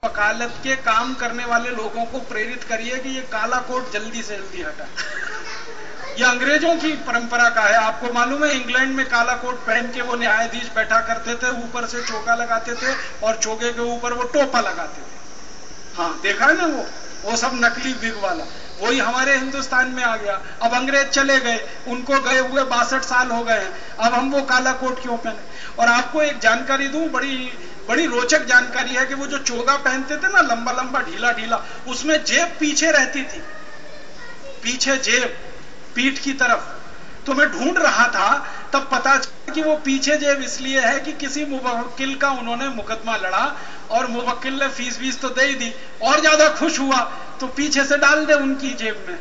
वकालत के काम करने वाले लोगों को प्रेरित करिए कि ये काला कोट जल्दी से जल्दी हटाए। ये अंग्रेजों की परंपरा का है। आपको मालूम है इंग्लैंड में काला कोट पहन के वो न्यायाधीश बैठा करते थे, ऊपर से चोगा लगाते थे और चोगे के ऊपर वो टोपा लगाते थे। हाँ देखा है ना, वो सब नकली बिग वाला वही हमारे हिंदुस्तान में आ गया। अब अंग्रेज चले गए, उनको गए हुए 62 साल हो गए हैं, अब हम वो काला कोट क्यों पहने। और आपको एक जानकारी दूं, बड़ी रोचक जानकारी है कि वो जो चोगा पहनते थे ना, लंबा लंबा ढीला ढीला, उसमें जेब पीछे रहती थी, पीछे जेब पीठ की तरफ। तो मैं ढूंढ रहा था, तब पता चला कि वो पीछे जेब इसलिए है कि किसी मुवक्किल का उन्होंने मुकदमा लड़ा और मुवक्किल ने फीस तो दे ही दी, और ज्यादा खुश हुआ तो पीछे से डाल दे उनकी जेब में।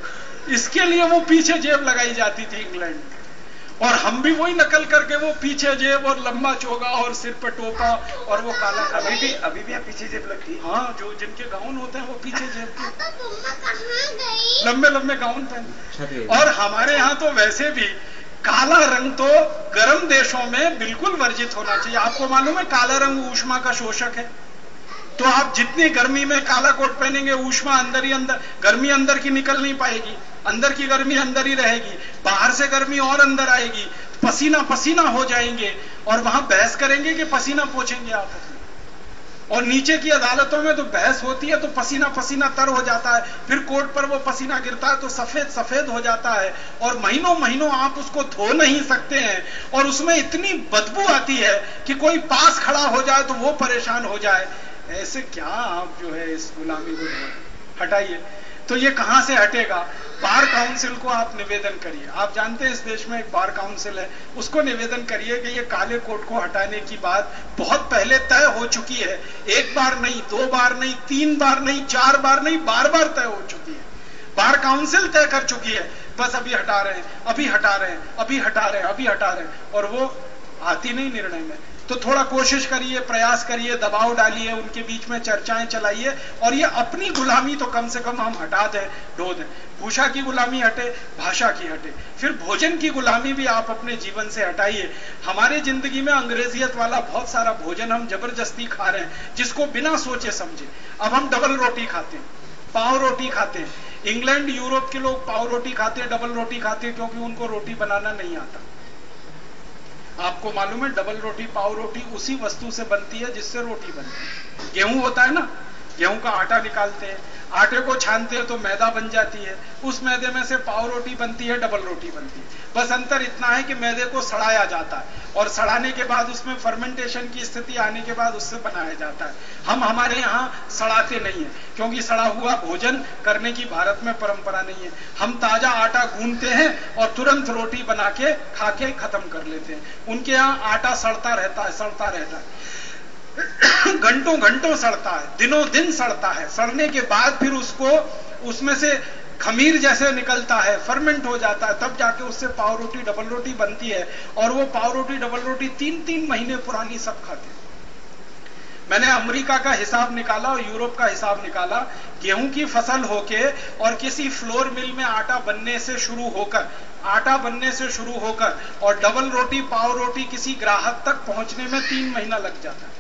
इसके लिए वो पीछे जेब लगाई जाती थी इंग्लैंड में। और हम भी वही नकल करके वो पीछे जेब और लंबा चोगा और सिर पे टोपा और वो काला काला। अभी भी पीछे जेब लगती है। हाँ, जो जिनके गाउन होते हैं वो पीछे जेब के लंबे लंबे गाउन पहनते। और हमारे यहाँ तो वैसे भी काला रंग तो गर्म देशों में बिल्कुल वर्जित होना चाहिए। आपको मालूम है काला रंग ऊष्मा का शोषक है। तो आप जितनी गर्मी में काला कोट पहनेंगे, ऊष्मा अंदर ही अंदर, गर्मी अंदर की निकल नहीं पाएगी, अंदर की गर्मी अंदर ही रहेगी, बाहर से गर्मी और अंदर आएगी, पसीना पसीना हो जाएंगे और वहां बहस करेंगे कि पसीना पोंछेंगे आपस में। और नीचे की अदालतों में तो बहस होती है तो पसीना पसीना तर हो जाता है, फिर कोर्ट पर वो पसीना गिरता है तो सफेद सफेद हो जाता है और महीनों महीनों आप उसको धो नहीं सकते हैं और उसमें इतनी बदबू आती है कि कोई पास खड़ा हो जाए तो वो परेशान हो जाए। ऐसे क्या आप जो है इस गुलामी को हटाइए। तो ये कहां से हटेगा? बार काउंसिल को आप निवेदन करिए। आप जानते हैं इस देश में एक बार काउंसिल है, उसको निवेदन करिए कि ये काले कोट को हटाने की बात बहुत पहले तय हो चुकी है। एक बार नहीं, 2 बार नहीं, 3 बार नहीं, 4 बार नहीं, बार बार तय हो चुकी है। बार काउंसिल तय कर चुकी है, बस अभी हटा रहे हैं, अभी हटा रहे हैं, अभी हटा रहे हैं, अभी हटा रहे हैं, और वो आती नहीं निर्णय में। तो थोड़ा कोशिश करिए, प्रयास करिए, दबाव डालिए, उनके बीच में चर्चाएं चलाइए और ये अपनी गुलामी तो कम से कम हम हटा दें, ढो दें। भूषा की गुलामी हटे, भाषा की हटे, फिर भोजन की गुलामी भी आप अपने जीवन से हटाइए। हमारे जिंदगी में अंग्रेजियत वाला बहुत सारा भोजन हम जबरदस्ती खा रहे हैं, जिसको बिना सोचे समझे। अब हम डबल रोटी खाते हैं, पाव रोटी खाते हैं। इंग्लैंड यूरोप के लोग पाव रोटी खाते हैं, डबल रोटी खाते हैं, क्योंकि उनको रोटी बनाना नहीं आता। आपको मालूम है डबल रोटी, पाव रोटी उसी वस्तु से बनती है जिससे रोटी बनती है। गेहूं होता है ना, गेहूं का आटा निकालते हैं, आटे को छानते हैं तो मैदा बन जाती है, उस मैदे में से पाव रोटी बनती है, डबल रोटी बनती है। बस अंतर इतना है कि मैदे को सड़ाया जाता है और सड़ाने के बाद उसमें फर्मेंटेशन की स्थिति आने के बाद उससे बनाया जाता है। हम हमारे यहाँ सड़ाते नहीं है, क्योंकि सड़ा हुआ भोजन करने की भारत में परंपरा नहीं है। हम ताजा आटा गूंथते हैं और तुरंत रोटी बना के खा के खत्म कर लेते हैं। उनके यहाँ आटा सड़ता रहता है, सड़ता रहता है, घंटों घंटों सड़ता है, दिनों दिन सड़ता है। सड़ने के बाद फिर उसको उसमें से खमीर जैसे निकलता है, फर्मेंट हो जाता है, तब जाके उससे पाव रोटी डबल रोटी बनती है। और वो पाव रोटी डबल रोटी 3-3 महीने पुरानी सब खाते हैं। मैंने अमेरिका का हिसाब निकाला और यूरोप का हिसाब निकाला। गेहूं की फसल होके और किसी फ्लोर मिल में आटा बनने से शुरू होकर और डबल रोटी पाव रोटी किसी ग्राहक तक पहुंचने में 3 महीना लग जाता है।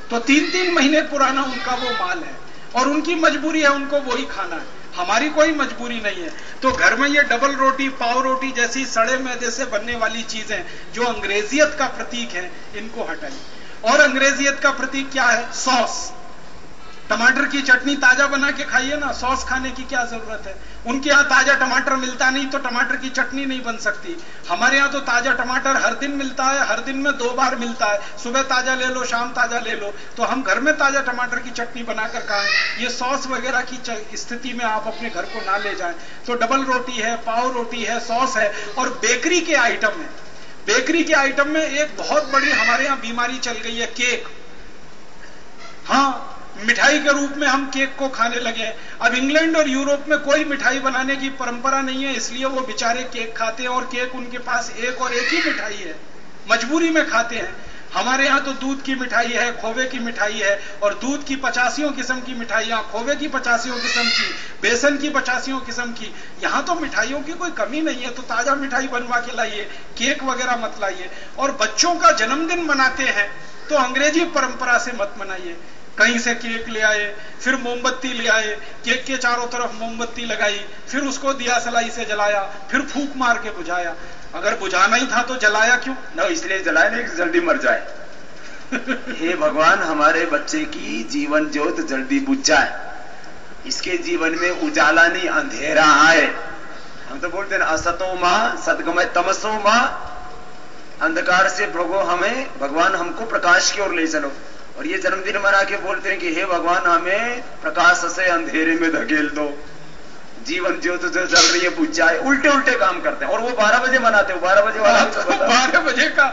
तो 3-3 महीने पुराना उनका वो माल है और उनकी मजबूरी है, उनको वही खाना है। हमारी कोई मजबूरी नहीं है। तो घर में ये डबल रोटी पाव रोटी जैसी सड़े मैदे से बनने वाली चीजें जो अंग्रेजियत का प्रतीक है, इनको हटाइए। और अंग्रेजियत का प्रतीक क्या है? सॉस। टमाटर की चटनी ताजा बना के खाइए ना, सॉस खाने की क्या जरूरत है? उनके यहाँ ताजा टमाटर मिलता नहीं तो टमाटर की चटनी नहीं बन सकती। हमारे यहाँ तो ताजा टमाटर हर दिन मिलता है, हर दिन में 2 बार मिलता है, सुबह ताजा ले लो, शाम ताजा ले लो। तो हम घर में ताजा टमाटर की चटनी बनाकर खाएं। ये सॉस वगैरह की स्थिति में आप अपने घर को ना ले जाएं। तो डबल रोटी है, पाव रोटी है, सॉस है। और बेकरी के आइटम है, बेकरी के आइटम में एक बहुत बड़ी हमारे यहाँ बीमारी चल गई है, केक। हाँ, मिठाई के रूप में हम केक को खाने लगे हैं। अब इंग्लैंड और यूरोप में कोई मिठाई बनाने की परंपरा नहीं है, इसलिए वो बेचारे केक खाते हैं और केक उनके पास एक और एक ही मिठाई है, मजबूरी में खाते हैं। हमारे यहाँ तो दूध की मिठाई है, खोवे की मिठाई है, और दूध की 85 किस्म की मिठाइयाँ, खोवे की 85 किस्म की, बेसन की 85 किस्म की। यहाँ तो मिठाइयों की कोई कमी नहीं है, तो ताजा मिठाई बनवा के लाइए, केक वगैरह मत लाइए। और बच्चों का जन्मदिन मनाते हैं तो अंग्रेजी परंपरा से मत मनाइए। कहीं से केक ले आए, फिर मोमबत्ती ले आए, केक के चारों तरफ मोमबत्ती लगाई, फिर उसको दिया सलाई से जलाया, फिर फूंक मार के बुझाया। अगर बुझाना ही था तो जलाया क्यों? ना इसलिए जलाया नहीं कि जल्दी मर जाए। हे भगवान, हमारे बच्चे की जीवन ज्योत जल्दी बुझ जाए, इसके जीवन में उजाला नहीं अंधेरा आए। हम तो बोलते हैं असतो मां सदगमय तमसो मां, अंधकार से भगो हमें, भगवान हमको प्रकाश की ओर ले चलो। और ये जन्मदिन मना के बोलते हैं कि हे भगवान, हमें प्रकाश से अंधेरे में धकेल दो, जीवन ज्योत जो जल रही है बुझ जाए। उल्टे उल्टे काम करते हैं। और वो 12 बजे मनाते हो, 12 बजे वाला 12 बजे का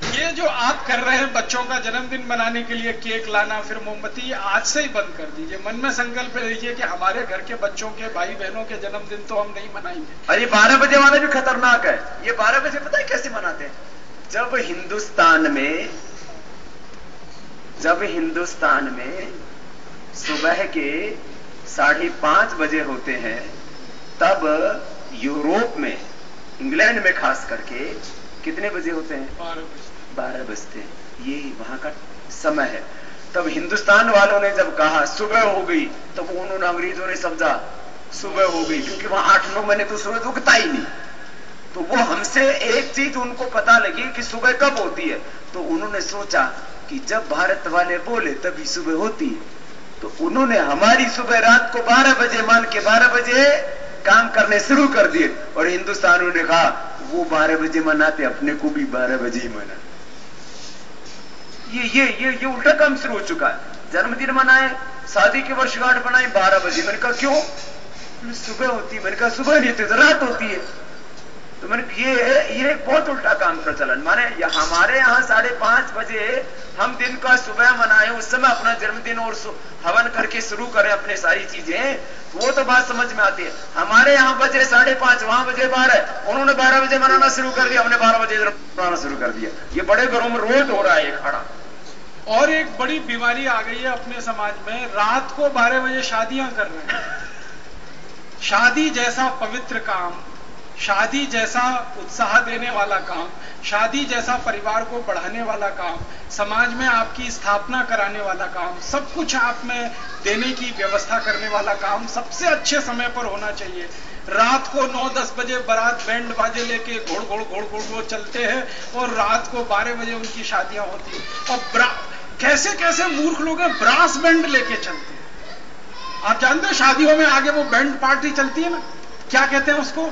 ये जो आप कर रहे हैं बच्चों का जन्मदिन मनाने के लिए केक लाना, फिर मोमबत्ती, आज से ही बंद कर दीजिए। मन में संकल्प लीजिए कि हमारे घर के बच्चों के, भाई बहनों के जन्मदिन तो हम नहीं मनाएंगे। और ये 12 बजे वाला भी खतरनाक है। ये 12 बजे पता है कैसे मनाते हैं? जब हिंदुस्तान में सुबह के 5:30 बजे होते हैं, तब यूरोप में, इंग्लैंड में खास करके कितने बजे होते हैं? 12 बजते हैं। ये वहां का समय है। तब हिंदुस्तान वालों ने जब कहा सुबह हो गई, तब उन्होंने, अंग्रेजों ने समझा सुबह हो गई, क्योंकि वहां 8-9 महीने तो सूरज उगता ही नहीं। तो वो हमसे एक चीज उनको पता लगी कि सुबह कब होती है। तो उन्होंने सोचा कि जब भारत वाले बोले तभी सुबह होती है। तो उन्होंने हमारी सुबह रात को 12 बजे मान के 12 बजे काम करने शुरू कर दिए। और हिंदुस्तानियों ने कहा वो 12 बजे मनाते, अपने को भी 12 बजे ही मना। ये उल्टा काम शुरू हो चुका है। जन्मदिन मनाए, शादी की वर्षगांठ बनाए 12 बजे। मैंने कहा क्यों? सुबह होती है। मैंने कहा सुबह नहीं होती तो रात होती है। तो मैंने ये बहुत उल्टा काम प्रचलन। माने हमारे यहाँ 5:30 बजे हम दिन का सुबह मनाए, उस समय अपना जन्मदिन और हवन करके शुरू करें अपने सारी चीजें, वो तो बात समझ में आती है। हमारे यहाँ बजे 5:30, वहां बजे 12, उन्होंने 12 बजे मनाना शुरू कर दिया, हमने 12 बजे मनाना शुरू कर दिया। ये बड़े घरों में रोज हो रहा है ये खड़ा। और एक बड़ी बीमारी आ गई है अपने समाज में, रात को 12 बजे शादियां कर रहे हैं। शादी जैसा पवित्र काम, शादी जैसा उत्साह देने वाला काम, शादी जैसा परिवार को बढ़ाने वाला काम, समाज में आपकी स्थापना कराने वाला काम, सब कुछ आप में देने की व्यवस्था करने वाला काम सबसे अच्छे समय पर होना चाहिए। रात को 9-10 बजे बारात बैंड बाजे लेके घोड़ चलते हैं और रात को 12 बजे उनकी शादियां होती हैं। और कैसे कैसे मूर्ख लोग हैं, ब्रास बैंड लेके चलते हैं। आप जानते हैं शादियों में आगे वो बैंड पार्टी चलती है ना, क्या कहते हैं उसको?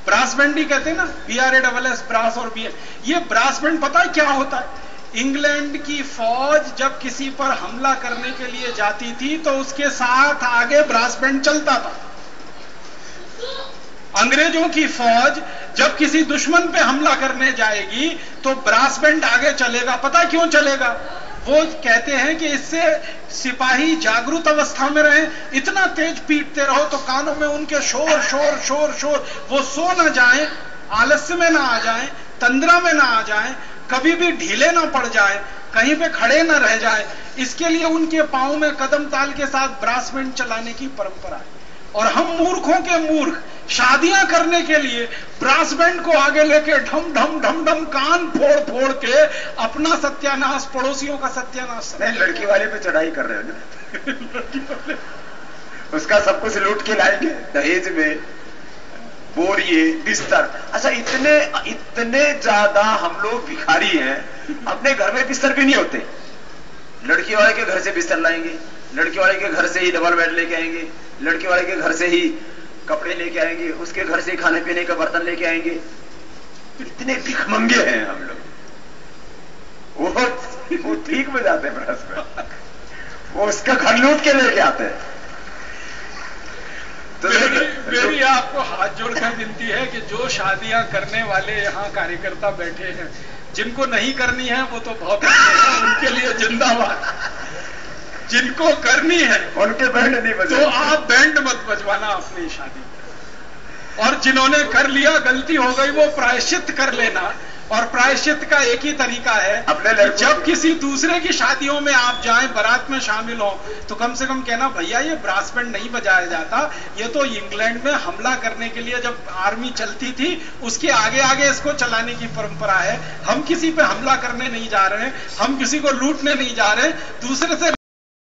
ब्रास बैंड ही कहते हैं ना, BRASS, ब्रास और BS। ये ब्रास बैंड पता है क्या होता है? इंग्लैंड की फौज जब किसी पर हमला करने के लिए जाती थी तो उसके साथ आगे ब्रास बैंड चलता था। अंग्रेजों की फौज जब किसी दुश्मन पे हमला करने जाएगी तो ब्रास बैंड आगे चलेगा। पता है क्यों चलेगा? वो कहते हैं कि इससे सिपाही जागरूक अवस्था में रहे, इतना तेज पीटते रहो तो कानों में उनके शोर शोर शोर शोर, वो सो ना जाए, आलस्य में ना आ जाए, तंद्रा में ना आ जाए, कभी भी ढीले ना पड़ जाए, कहीं पे खड़े ना रह जाए। इसके लिए उनके पांव में कदम ताल के साथ ब्रास बैंड चलाने की परंपरा है। और हम मूर्खों के मूर्ख शादियां करने के लिए ब्रास बैंड को आगे लेके ढम ढम ढम ढम कान फोड़ फोड़ के अपना सत्यानाश, पड़ोसियों का सत्यानाश। नहीं, लड़की वाले पे चढ़ाई कर रहे हो ना। उसका सब कुछ लूट के लाएंगे दहेज में, बोरिए, बिस्तर। अच्छा, इतने ज्यादा हम लोग भिखारी हैं, अपने घर में बिस्तर भी नहीं होते। लड़की वाले के घर से बिस्तर लाएंगे, लड़की वाले के घर से ही डबल बेड लेके आएंगे, लड़की वाले के घर से ही कपड़े लेके आएंगे, उसके घर से खाने पीने का बर्तन लेके आएंगे। इतने भिखमंगे हैं हम लोग। वो ठीक में जाते हैं ब्रस में, वो उसका घर लूट के लेके आते हैं। तो मेरी आपको हाथ जोड़कर विनती है कि जो शादियां करने वाले यहाँ कार्यकर्ता बैठे हैं, जिनको नहीं करनी है वो तो बहुत अच्छे हैं, उनके लिए जिंदाबाद। जिनको करनी है उनके बैंड नहीं बजे तो आप बैंड मत बजवाना अपनी शादी में। और जिन्होंने कर लिया, गलती हो गई, वो प्रायश्चित कर लेना। और प्रायश्चित का एक ही तरीका है, अपने जब किसी दूसरे की शादियों में आप जाएं, बारात में शामिल हो, तो कम से कम कहना भैया ये ब्रास बैंड नहीं बजाया जाता, ये तो इंग्लैंड में हमला करने के लिए जब आर्मी चलती थी उसके आगे आगे इसको चलाने की परंपरा है। हम किसी पे हमला करने नहीं जा रहे हैं, हम किसी को लूटने नहीं जा रहे, दूसरे से